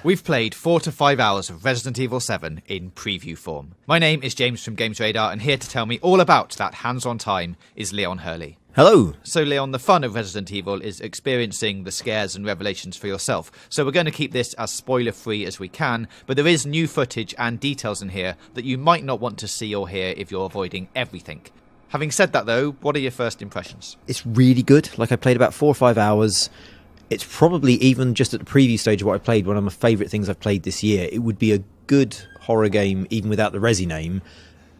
We've played 4 to 5 hours of Resident Evil 7 in preview form. My name is James from Games Radar, and here to tell me all about that hands-on time is Leon Hurley. Hello. So Leon, the fun of Resident Evil is experiencing the scares and revelations for yourself. So we're going to keep this as spoiler-free as we can, but there is new footage and details in here that you might not want to see or hear if you're avoiding everything. Having said that though, what are your first impressions? It's really good. Like, I played about 4 or 5 hours. It's probably, even just at the preview stage of what I played, one of my favourite things I've played this year. It would be a good horror game even without the Resi name.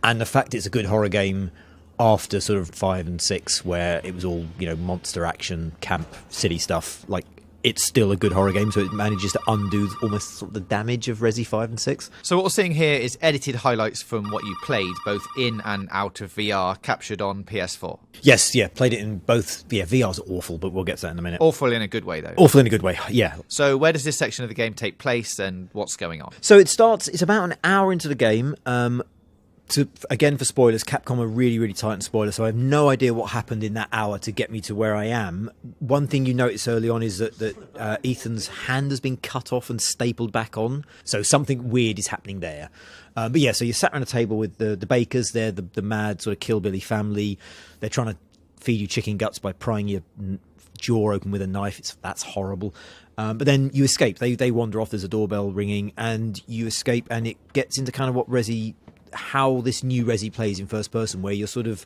And the fact it's a good horror game after sort of 5 and 6, where it was all, you know, monster action, camp, city stuff, like, it's still a good horror game, so it manages to undo almost sort of the damage of Resi 5 and 6. So what we're seeing here is edited highlights from what you played, both in and out of VR, captured on PS4. Yes, yeah, played it in both. Yeah, VR's awful, but we'll get to that in a minute. Awful in a good way, though. Awful in a good way, yeah. So where does this section of the game take place, and what's going on? So it starts, it's about an hour into the game. Again, for spoilers, Capcom are really, really tight on spoilers, so I have no idea what happened in that hour to get me to where I am. One thing you notice early on is that Ethan's hand has been cut off and stapled back on, so something weird is happening there. But yeah, so you're sat around a table with the Bakers. They're the mad sort of Killbilly family. They're trying to feed you chicken guts by prying your jaw open with a knife. That's horrible. But then you escape. They wander off. There's a doorbell ringing, and you escape, and it gets into kind of how this new Resi plays in first person, where you're sort of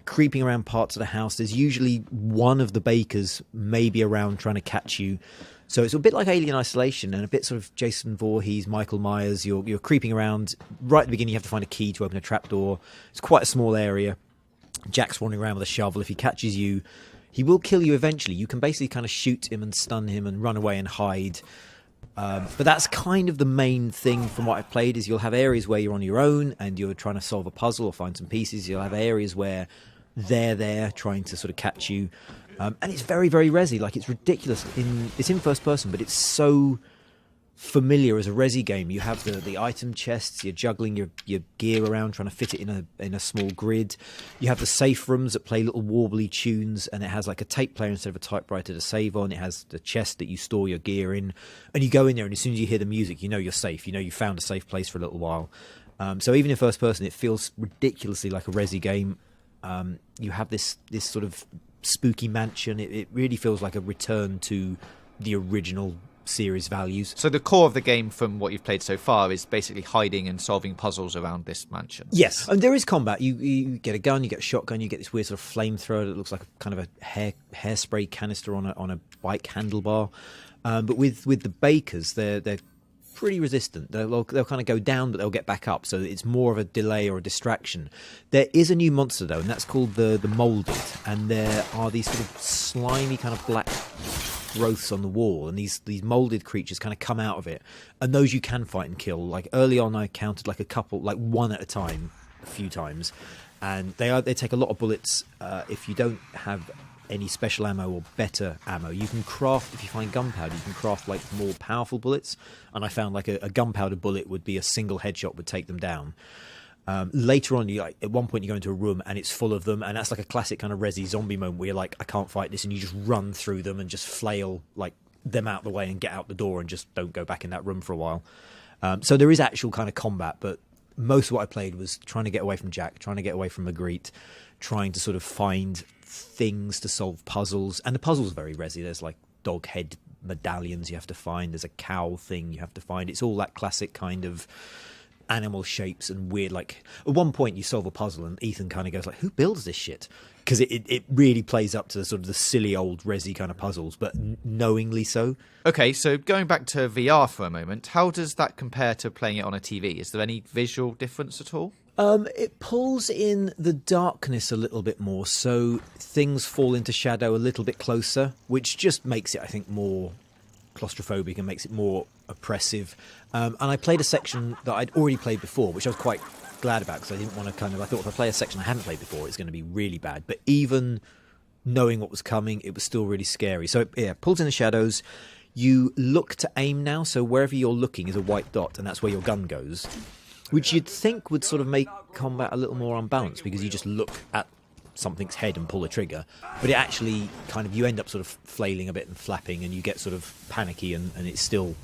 creeping around parts of the house. There's usually one of the Bakers maybe around trying to catch you. So it's a bit like Alien Isolation and a bit sort of Jason Voorhees, Michael Myers. You're creeping around. Right at the beginning, you have to find a key to open a trapdoor. It's quite a small area. Jack's wandering around with a shovel. If he catches you, he will kill you eventually. You can basically kind of shoot him and stun him and run away and hide. But that's kind of the main thing from what I've played, is you'll have areas where you're on your own and you're trying to solve a puzzle or find some pieces. You'll have areas where they're there trying to sort of catch you. And it's very, very Resi. Like, it's ridiculous. It's in first person, but it's so familiar as a Resi game. You have the item chests, you're juggling your gear around, trying to fit it in a small grid. You have the safe rooms that play little warbly tunes, and it has like a tape player instead of a typewriter to save on. It has the chest that you store your gear in, and you go in there, and as soon as you hear the music, you know you're safe. You know you found a safe place for a little while. So even in first person, it feels ridiculously like a Resi game. You have this sort of spooky mansion. It really feels like a return to the original series values. So the core of the game, from what you've played so far, is basically hiding and solving puzzles around this mansion. Yes, and there is combat. You get a gun, you get a shotgun, you get this weird sort of flamethrower that looks like a kind of a hairspray canister on a bike handlebar. But with the Bakers, they're pretty resistant. They'll kind of go down, but they'll get back up. So it's more of a delay or a distraction. There is a new monster though, and that's called the Molded. And there are these sort of slimy kind of black growths on the wall, and these molded creatures kind of come out of it, and those you can fight and kill. Like, early on I counted like a couple, like one at a time, a few times, and they take a lot of bullets. If you don't have any special ammo or better ammo, you can craft, if you find gunpowder, you can craft like more powerful bullets, and I found like a gunpowder bullet would be a single headshot would take them down. Later on, at one point you go into a room and it's full of them, and that's like a classic kind of Resi zombie moment where you're like, I can't fight this, and you just run through them and just flail like them out the way and get out the door and just don't go back in that room for a while. So there is actual kind of combat, but most of what I played was trying to get away from Jack, trying to get away from Marguerite, trying to sort of find things to solve puzzles. And the puzzles are very Resi. There's like dog head medallions you have to find, there's a cow thing you have to find. It's all that classic kind of animal shapes and weird, like at one point you solve a puzzle and Ethan kind of goes like, who builds this shit? Because it really plays up to the sort of the silly old Resi kind of puzzles, but knowingly so. Okay, so going back to VR for a moment, how does that compare to playing it on a TV? Is there any visual difference at all? It pulls in the darkness a little bit more, so things fall into shadow a little bit closer, which just makes it, I think, more claustrophobic and makes it more oppressive. And I played a section that I'd already played before, which I was quite glad about, because I didn't want to I thought if I play a section I hadn't played before, it's going to be really bad. But even knowing what was coming, it was still really scary. So yeah, pulls in the shadows. You look to aim now, so wherever you're looking is a white dot, and that's where your gun goes, which you'd think would sort of make combat a little more unbalanced, because you just look at something's head and pull a trigger, but it actually kind of, you end up sort of flailing a bit and flapping, and you get sort of panicky, and it still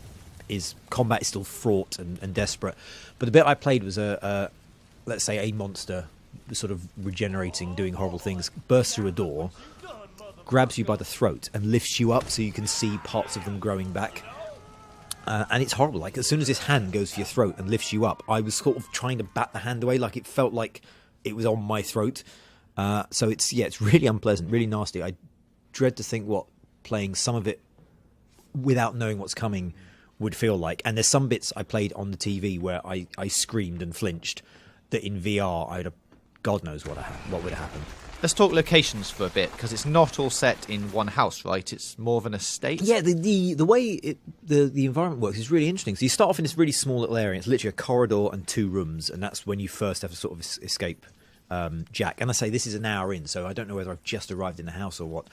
is, combat is still fraught and desperate. But the bit I played was let's say a monster sort of regenerating, doing horrible things, bursts through a door, grabs you by the throat and lifts you up so you can see parts of them growing back. And it's horrible. Like, as soon as his hand goes for your throat and lifts you up, I was sort of trying to bat the hand away. Like, it felt like it was on my throat. So it's really unpleasant, really nasty. I dread to think what playing some of it without knowing what's coming would feel like. And there's some bits I played on the TV where I screamed and flinched that in VR, I'd have, God knows what would have happened. Let's talk locations for a bit, because it's not all set in one house, right? It's more of an estate. Yeah, the way the environment works is really interesting. So you start off in this really small little area. It's literally a corridor and 2 rooms, and that's when you first have to sort of escape Jack. And I say this is an hour in, so I don't know whether I've just arrived in the house or what.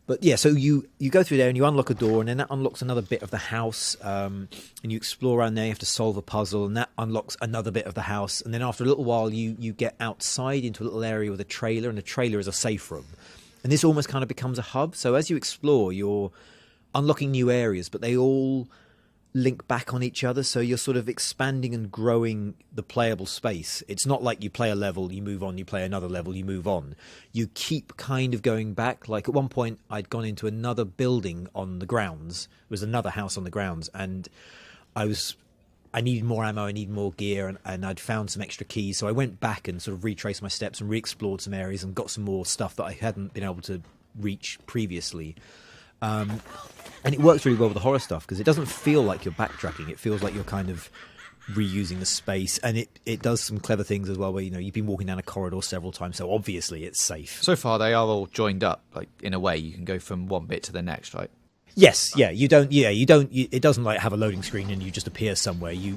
But yeah, so you go through there and you unlock a door, and then that unlocks another bit of the house, and you explore around there. You have to solve a puzzle, and that unlocks another bit of the house. And then after a little while, you get outside into a little area with a trailer, and the trailer is a safe room. And this almost kind of becomes a hub. So as you explore, you're unlocking new areas, but they all link back on each other, so you're sort of expanding and growing the playable space. It's not like you play a level, you move on, you play another level, you move on. You keep kind of going back. Like, at one point I'd gone into another building on the grounds. It was another house on the grounds, and I needed more ammo, I needed more gear, and I'd found some extra keys, so I went back and sort of retraced my steps and re-explored some areas and got some more stuff that I hadn't been able to reach previously. And it works really well with the horror stuff, because it doesn't feel like you're backtracking. It feels like you're kind of reusing the space, and it does some clever things as well, where, you know, you've been walking down a corridor several times, so obviously it's safe. So far, they are all joined up. Like, in a way, you can go from one bit to the next, right? Yes, yeah. You don't. It doesn't like have a loading screen and you just appear somewhere. You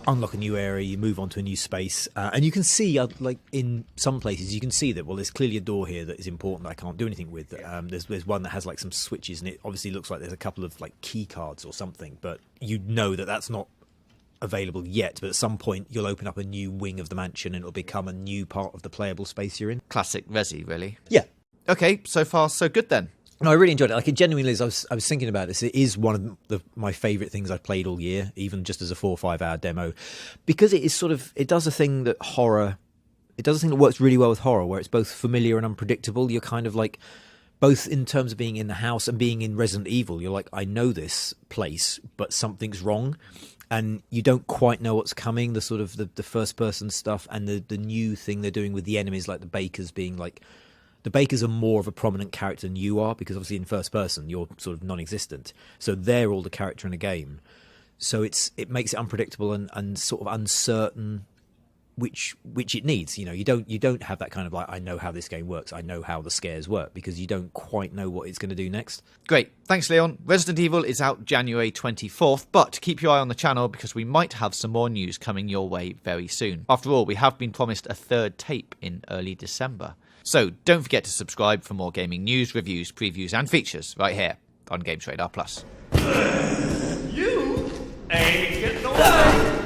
unlock a new area, you move on to a new space, and you can see, like in some places, you can see that, well, there's clearly a door here that is important that I can't do anything with. There's one that has like some switches, and it obviously looks like there's a couple of like key cards or something, but you know that that's not available yet. But at some point, you'll open up a new wing of the mansion, and it'll become a new part of the playable space you're in. Classic Resi, really. Yeah. Okay, so far so good then. No, I really enjoyed it. Like, it genuinely is. I was thinking about this. It is one of my favourite things I've played all year, even just as a 4 or 5 hour demo, because it is sort of, it does a thing that works really well with horror, where it's both familiar and unpredictable. You're kind of like, both in terms of being in the house and being in Resident Evil, you're like, I know this place, but something's wrong, and you don't quite know what's coming. The sort of the first person stuff, and the new thing they're doing with the enemies, like the Bakers being like, the Bakers are more of a prominent character than you are, because obviously in first person you're sort of non-existent. So they're all the character in a game. So it makes it unpredictable and sort of uncertain, which it needs. You know, you don't have that kind of like, I know how this game works, I know how the scares work, because you don't quite know what it's going to do next. Great. Thanks, Leon. Resident Evil is out January 24th, but keep your eye on the channel, because we might have some more news coming your way very soon. After all, we have been promised a 3rd tape in early December. So don't forget to subscribe for more gaming news, reviews, previews and features right here on Games Radar Plus. You ain't getting away!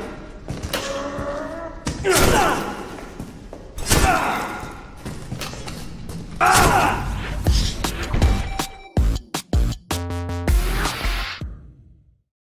Ah!